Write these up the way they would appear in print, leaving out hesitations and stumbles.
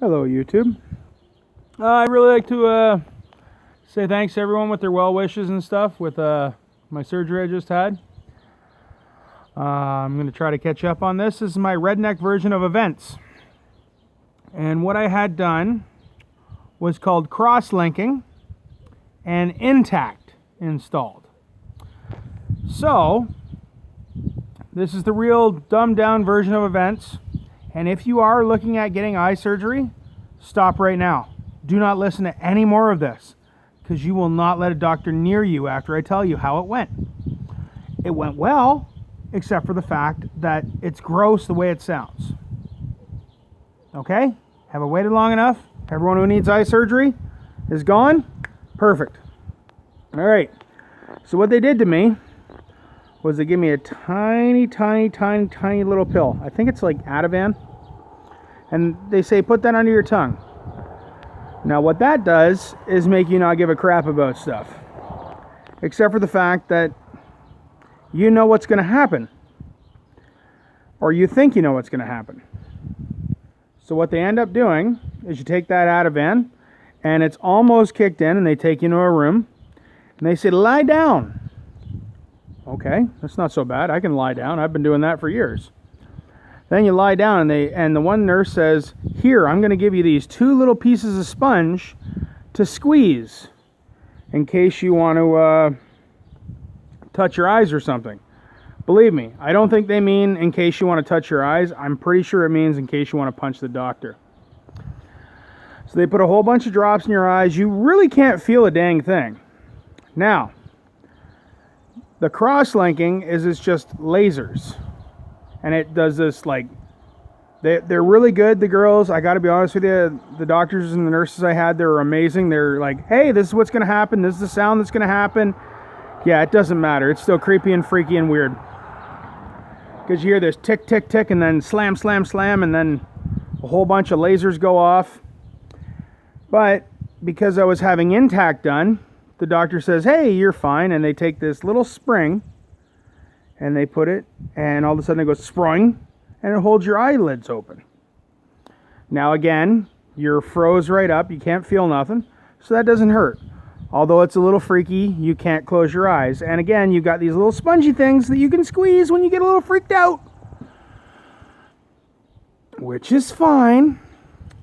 Hello, YouTube. I really like to say thanks to everyone with their well wishes and stuff with my surgery I just had. I'm going to try to catch up on this. This is my redneck version of events. And what I had done was called cross-linking and intact installed. So, this is the real dumbed down version of events. And if you are looking at getting eye surgery, stop right now. Do not listen to any more of this, because you will not let a doctor near you after I tell you how it went. It went well, except for the fact that it's gross the way it sounds. Okay? Have I waited long enough? Everyone who needs eye surgery is gone? Perfect. All right. So what they did to me was they give me a tiny little pill. I think it's like Ativan. And they say, put that under your tongue. Now what that does is make you not give a crap about stuff. Except for the fact that you know what's going to happen. Or you think you know what's going to happen. So what they end up doing is you take that Ativan, and it's almost kicked in, and they take you into a room, and they say, lie down. Okay, that's not so bad. I can lie down. I've been doing that for years. Then you lie down, and the one nurse says, here, I'm going to give you these 2 little pieces of sponge to squeeze in case you want to touch your eyes or something. Believe me, I don't think they mean in case you want to touch your eyes. I'm pretty sure it means in case you want to punch the doctor. So they put a whole bunch of drops in your eyes. You really can't feel a dang thing. Now, the cross-linking is it's just lasers. And it does this like, they're really good, the girls. I got to be honest with you, the doctors and the nurses I had, they were amazing. They're like, hey, this is what's going to happen. This is the sound that's going to happen. Yeah, it doesn't matter. It's still creepy and freaky and weird. Because you hear this tick, tick, tick, and then slam, slam, slam, and then a whole bunch of lasers go off. But because I was having intact done, the doctor says, hey, you're fine. And they take this little spring and they put it, and all of a sudden it goes spring, and it holds your eyelids open. Now again, you're froze right up. You can't feel nothing. So that doesn't hurt. Although it's a little freaky, you can't close your eyes. And again, you've got these little spongy things that you can squeeze when you get a little freaked out. Which is fine.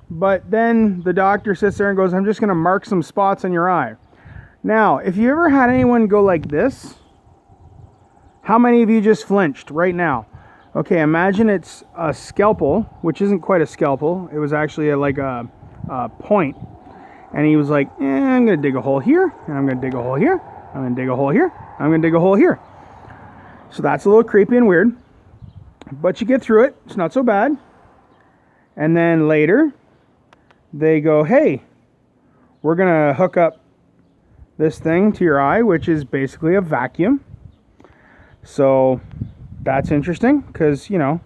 But then the doctor sits there and goes, I'm just going to mark some spots on your eye. Now, if you ever had anyone go like this, how many of you just flinched right now? Okay, imagine it's a scalpel, which isn't quite a scalpel. It was actually like a point. And he was like, I'm going to dig a hole here, and I'm going to dig a hole here, I'm going to dig a hole here, I'm going to dig a hole here. So that's a little creepy and weird. But you get through it. It's not so bad. And then later, they go, hey, we're going to hook up this thing to your eye, which is basically a vacuum. So that's interesting because, you know,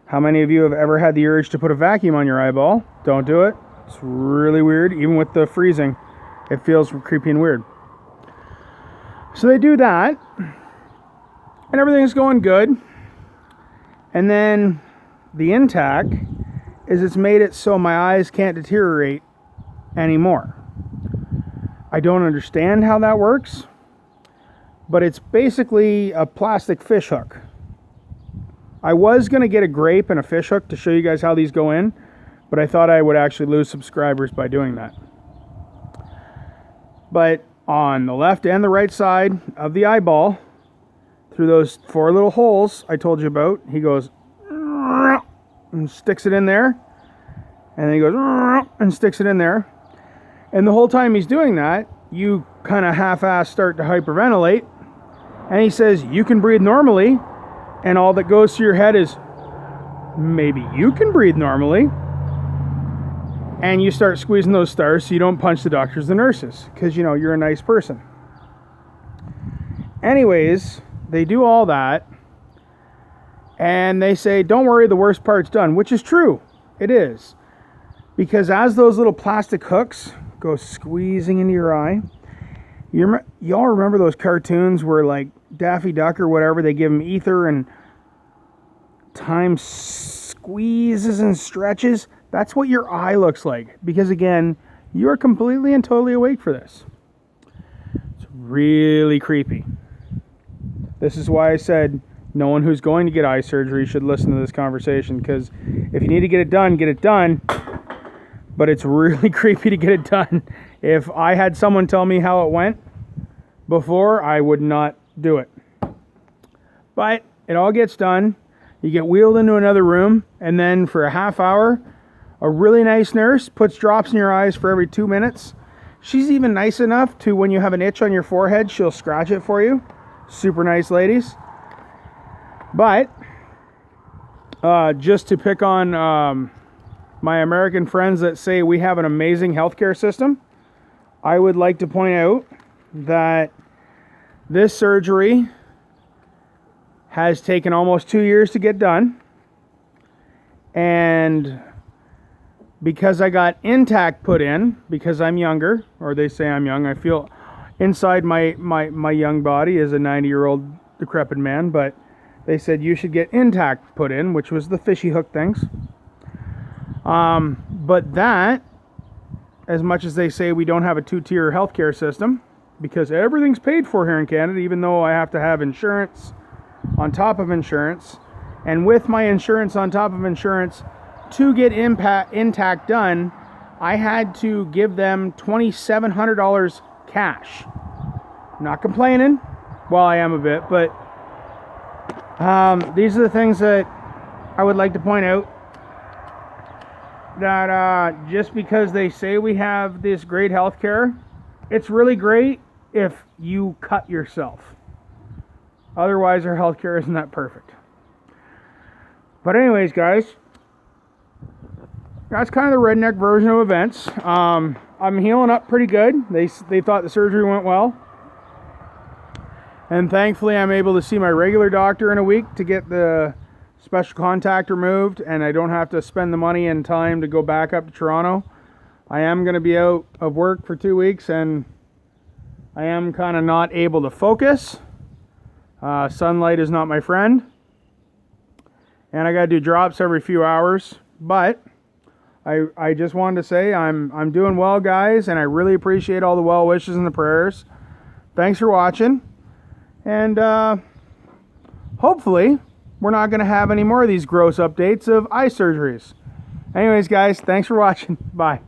how many of you have ever had the urge to put a vacuum on your eyeball? Don't do it. It's really weird. Even with the freezing, it feels creepy and weird. So they do that, and everything's going good. And then the intact is it's made it so my eyes can't deteriorate anymore. I don't understand how that works, but it's basically a plastic fish hook. I was going to get a grape and a fish hook to show you guys how these go in, but I thought I would actually lose subscribers by doing that. But on the left and the right side of the eyeball, through those 4 little holes I told you about, he goes and sticks it in there, and then he goes and sticks it in there. And the whole time he's doing that, you kind of half-ass start to hyperventilate, and he says, you can breathe normally, and all that goes through your head is, maybe you can breathe normally. And you start squeezing those stars so you don't punch the doctors and nurses, because, you know, you're a nice person. Anyways, they do all that, and they say, don't worry, the worst part's done, which is true. It is. Because as those little plastic hooks go squeezing into your eye, y'all remember those cartoons where, like, Daffy Duck or whatever, they give him ether and time squeezes and stretches? That's what your eye looks like. Because again, you're completely and totally awake for this. It's really creepy. This is why I said no one who's going to get eye surgery should listen to this conversation, because if you need to get it done. But it's really creepy to get it done. If I had someone tell me how it went before, I would not do it. But it all gets done. You get wheeled into another room, and then for a half hour, a really nice nurse puts drops in your eyes for every 2 minutes. She's even nice enough to, when you have an itch on your forehead, she'll scratch it for you. Super nice ladies. But just to pick on my American friends that say we have an amazing healthcare system, I would like to point out that this surgery has taken almost 2 years to get done. And because I got intact put in, because I'm younger, or they say I'm young, I feel inside my young body is a 90-year-old decrepit man, but they said you should get intact put in, which was the fishy hook things. But that, as much as they say we don't have a two-tier healthcare system, because everything's paid for here in Canada, even though I have to have insurance on top of insurance, and with my insurance on top of insurance, to get intact done, I had to give them $2,700 cash. I'm not complaining. Well, I am a bit, but these are the things that I would like to point out. That just because they say we have this great health care, it's really great if you cut yourself. Otherwise, our health care isn't that perfect. But anyways, guys, that's kind of the redneck version of events. I'm healing up pretty good. They thought the surgery went well. And thankfully, I'm able to see my regular doctor in a week to get the special contact removed, and I don't have to spend the money and time to go back up to Toronto. I am going to be out of work for 2 weeks, and I am kind of not able to focus. Sunlight is not my friend. And I got to do drops every few hours. But I just wanted to say I'm doing well, guys, and I really appreciate all the well wishes and the prayers. Thanks for watching. And hopefully we're not going to have any more of these gross updates of eye surgeries. Anyways, guys, thanks for watching. Bye.